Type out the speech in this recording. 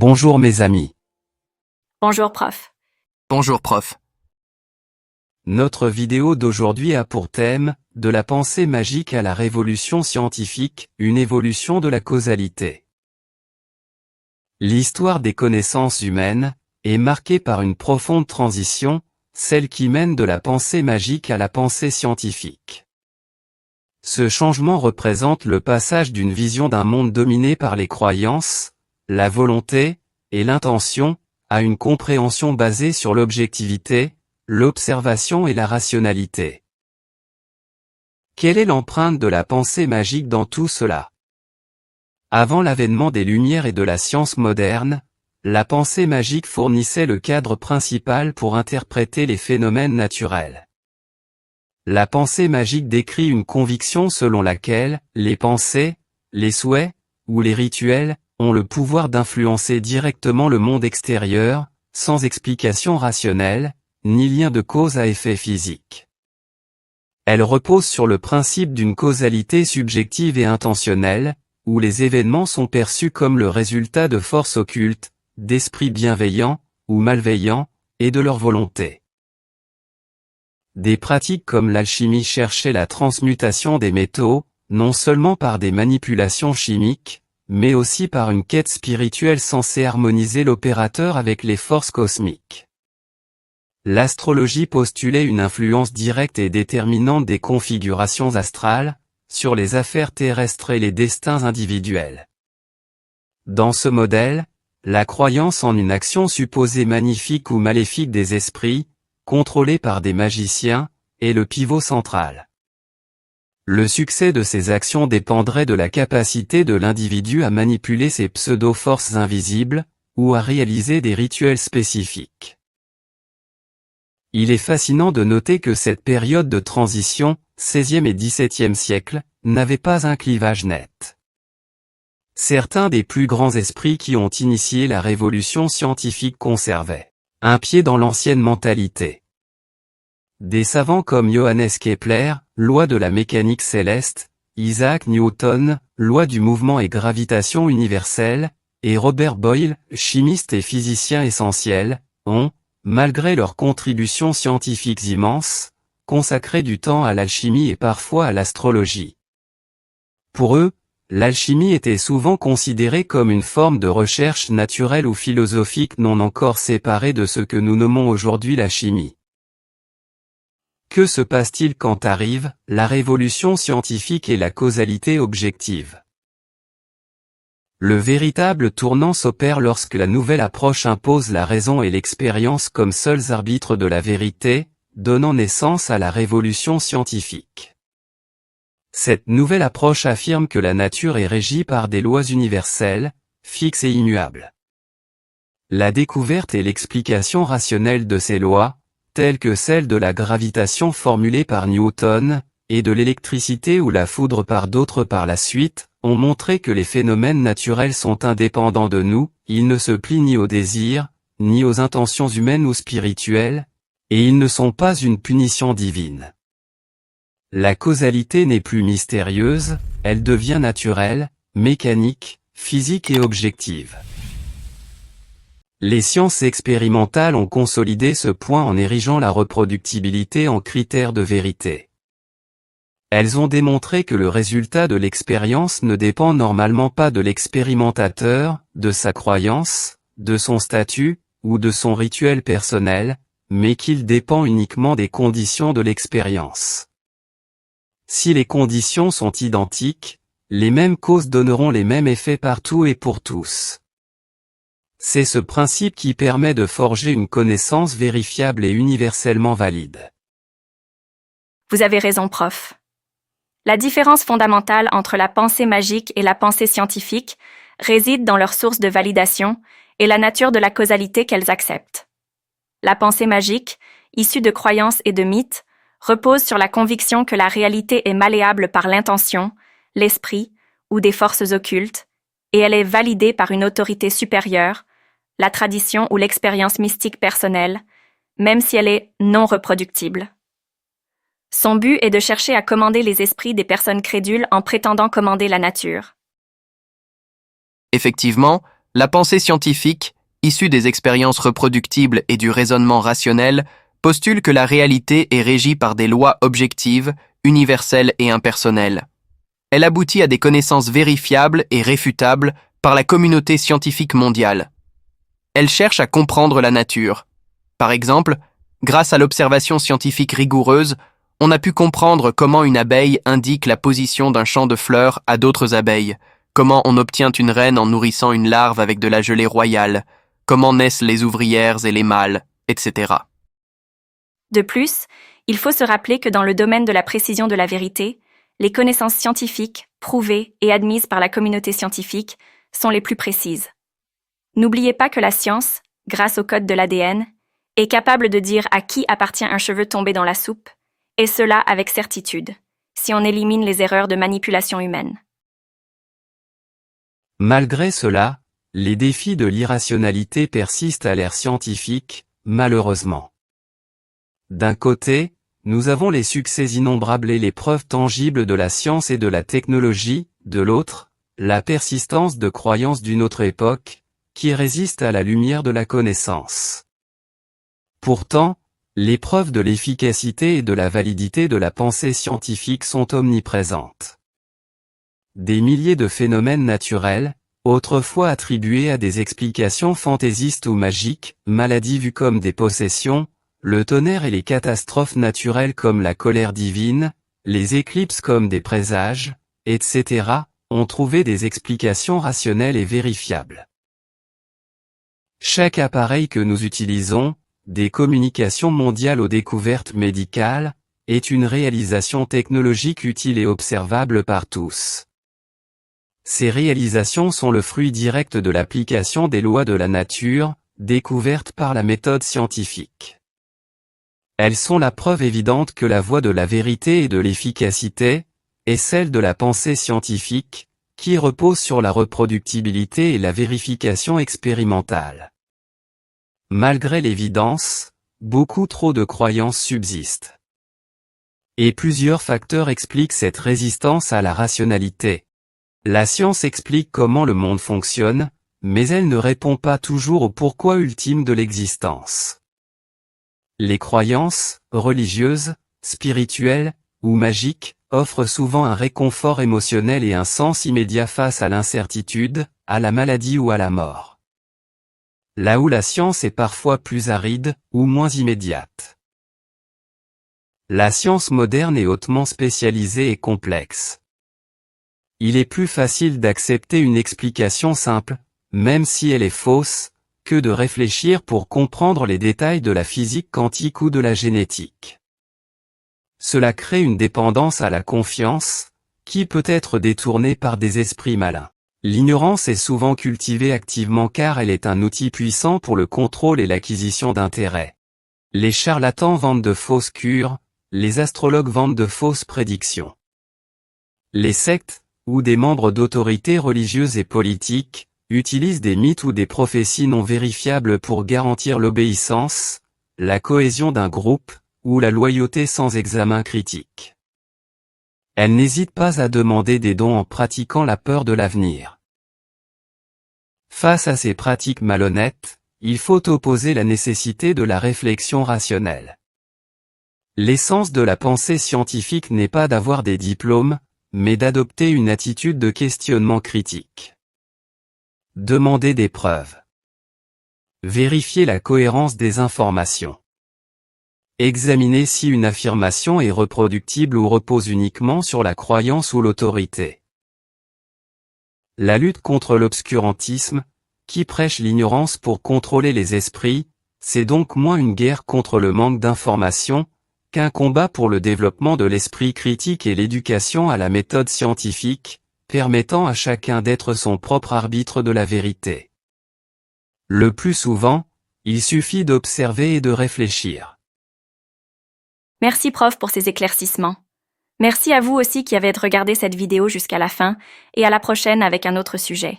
Bonjour mes amis. Bonjour prof. Bonjour prof. Notre vidéo d'aujourd'hui a pour thème « De la pensée magique à la révolution scientifique, une évolution de la causalité ». L'histoire des connaissances humaines est marquée par une profonde transition, celle qui mène de la pensée magique à la pensée scientifique. Ce changement représente le passage d'une vision d'un monde dominé par les croyances, la volonté et l'intention, à une compréhension basée sur l'objectivité, l'observation et la rationalité. Quelle est l'empreinte de la pensée magique dans tout cela? Avant l'avènement des Lumières et de la science moderne, la pensée magique fournissait le cadre principal pour interpréter les phénomènes naturels. La pensée magique décrit une conviction selon laquelle les pensées, les souhaits ou les rituels ont le pouvoir d'influencer directement le monde extérieur, sans explication rationnelle, ni lien de cause à effet physique. Elle repose sur le principe d'une causalité subjective et intentionnelle, où les événements sont perçus comme le résultat de forces occultes, d'esprits bienveillants ou malveillants, et de leur volonté. Des pratiques comme l'alchimie cherchaient la transmutation des métaux, non seulement par des manipulations chimiques, mais aussi par une quête spirituelle censée harmoniser l'opérateur avec les forces cosmiques. L'astrologie postulait une influence directe et déterminante des configurations astrales, sur les affaires terrestres et les destins individuels. Dans ce modèle, la croyance en une action supposée magnifique ou maléfique des esprits, contrôlée par des magiciens, est le pivot central. Le succès de ces actions dépendrait de la capacité de l'individu à manipuler ces pseudo-forces invisibles, ou à réaliser des rituels spécifiques. Il est fascinant de noter que cette période de transition, 16e et 17e siècle, n'avait pas un clivage net. Certains des plus grands esprits qui ont initié la révolution scientifique conservaient un pied dans l'ancienne mentalité. Des savants comme Johannes Kepler, loi de la mécanique céleste, Isaac Newton, loi du mouvement et gravitation universelle, et Robert Boyle, chimiste et physicien essentiel, ont, malgré leurs contributions scientifiques immenses, consacré du temps à l'alchimie et parfois à l'astrologie. Pour eux, l'alchimie était souvent considérée comme une forme de recherche naturelle ou philosophique non encore séparée de ce que nous nommons aujourd'hui la chimie. Que se passe-t-il quand arrive la révolution scientifique et la causalité objective? Le véritable tournant s'opère lorsque la nouvelle approche impose la raison et l'expérience comme seuls arbitres de la vérité, donnant naissance à la révolution scientifique. Cette nouvelle approche affirme que la nature est régie par des lois universelles, fixes et immuables. La découverte et l'explication rationnelle de ces lois, telles que celle de la gravitation formulée par Newton, et de l'électricité ou la foudre par d'autres par la suite, ont montré que les phénomènes naturels sont indépendants de nous, ils ne se plient ni aux désirs, ni aux intentions humaines ou spirituelles, et ils ne sont pas une punition divine. La causalité n'est plus mystérieuse, elle devient naturelle, mécanique, physique et objective. Les sciences expérimentales ont consolidé ce point en érigeant la reproductibilité en critère de vérité. Elles ont démontré que le résultat de l'expérience ne dépend normalement pas de l'expérimentateur, de sa croyance, de son statut, ou de son rituel personnel, mais qu'il dépend uniquement des conditions de l'expérience. Si les conditions sont identiques, les mêmes causes donneront les mêmes effets partout et pour tous. C'est ce principe qui permet de forger une connaissance vérifiable et universellement valide. Vous avez raison prof. La différence fondamentale entre la pensée magique et la pensée scientifique réside dans leur source de validation et la nature de la causalité qu'elles acceptent. La pensée magique, issue de croyances et de mythes, repose sur la conviction que la réalité est malléable par l'intention, l'esprit ou des forces occultes, et elle est validée par une autorité supérieure, la tradition ou l'expérience mystique personnelle, même si elle est non reproductible. Son but est de chercher à commander les esprits des personnes crédules en prétendant commander la nature. Effectivement, La pensée scientifique, issue des expériences reproductibles et du raisonnement rationnel, postule que la réalité est régie par des lois objectives, universelles et impersonnelles. Elle aboutit à des connaissances vérifiables et réfutables par la communauté scientifique mondiale. Elle cherche à comprendre la nature. Par exemple, grâce à l'observation scientifique rigoureuse, on a pu comprendre comment une abeille indique la position d'un champ de fleurs à d'autres abeilles, comment on obtient une reine en nourrissant une larve avec de la gelée royale, comment naissent les ouvrières et les mâles, etc. De plus, il faut se rappeler que dans le domaine de la précision de la vérité, les connaissances scientifiques, prouvées et admises par la communauté scientifique, sont les plus précises. N'oubliez pas que la science, grâce au code de l'ADN, est capable de dire à qui appartient un cheveu tombé dans la soupe, et cela avec certitude, si on élimine les erreurs de manipulation humaine. Malgré cela, les défis de l'irrationalité persistent à l'ère scientifique, malheureusement. D'un côté, nous avons les succès innombrables et les preuves tangibles de la science et de la technologie, de l'autre, la persistance de croyances d'une autre époque, qui résistent à la lumière de la connaissance. Pourtant, les preuves de l'efficacité et de la validité de la pensée scientifique sont omniprésentes. Des milliers de phénomènes naturels, autrefois attribués à des explications fantaisistes ou magiques, maladies vues comme des possessions, le tonnerre et les catastrophes naturelles comme la colère divine, les éclipses comme des présages, etc., ont trouvé des explications rationnelles et vérifiables. Chaque appareil que nous utilisons, des communications mondiales aux découvertes médicales, est une réalisation technologique utile et observable par tous. Ces réalisations sont le fruit direct de l'application des lois de la nature, découvertes par la méthode scientifique. Elles sont la preuve évidente que la voie de la vérité et de l'efficacité est celle de la pensée scientifique, qui repose sur la reproductibilité et la vérification expérimentale. Malgré l'évidence, beaucoup trop de croyances subsistent. Et plusieurs facteurs expliquent cette résistance à la rationalité. La science explique comment le monde fonctionne, mais elle ne répond pas toujours au pourquoi ultime de l'existence. Les croyances, religieuses, spirituelles, ou magiques, offrent souvent un réconfort émotionnel et un sens immédiat face à l'incertitude, à la maladie ou à la mort. Là où la science est parfois plus aride, ou moins immédiate. La science moderne est hautement spécialisée et complexe. Il est plus facile d'accepter une explication simple, même si elle est fausse, que de réfléchir pour comprendre les détails de la physique quantique ou de la génétique. Cela crée une dépendance à la confiance, qui peut être détournée par des esprits malins. L'ignorance est souvent cultivée activement car elle est un outil puissant pour le contrôle et l'acquisition d'intérêts. Les charlatans vendent de fausses cures, les astrologues vendent de fausses prédictions. Les sectes, ou des membres d'autorités religieuses et politiques, utilisent des mythes ou des prophéties non vérifiables pour garantir l'obéissance, la cohésion d'un groupe, ou la loyauté sans examen critique. Elles n'hésitent pas à demander des dons en pratiquant la peur de l'avenir. Face à ces pratiques malhonnêtes, il faut opposer la nécessité de la réflexion rationnelle. L'essence de la pensée scientifique n'est pas d'avoir des diplômes, mais d'adopter une attitude de questionnement critique. Demander des preuves. Vérifier la cohérence des informations. Examiner si une affirmation est reproductible ou repose uniquement sur la croyance ou l'autorité. La lutte contre l'obscurantisme, qui prêche l'ignorance pour contrôler les esprits, c'est donc moins une guerre contre le manque d'informations, qu'un combat pour le développement de l'esprit critique et l'éducation à la méthode scientifique, permettant à chacun d'être son propre arbitre de la vérité. Le plus souvent, il suffit d'observer et de réfléchir. Merci prof pour ces éclaircissements. Merci à vous aussi qui avez regardé cette vidéo jusqu'à la fin, et à la prochaine avec un autre sujet.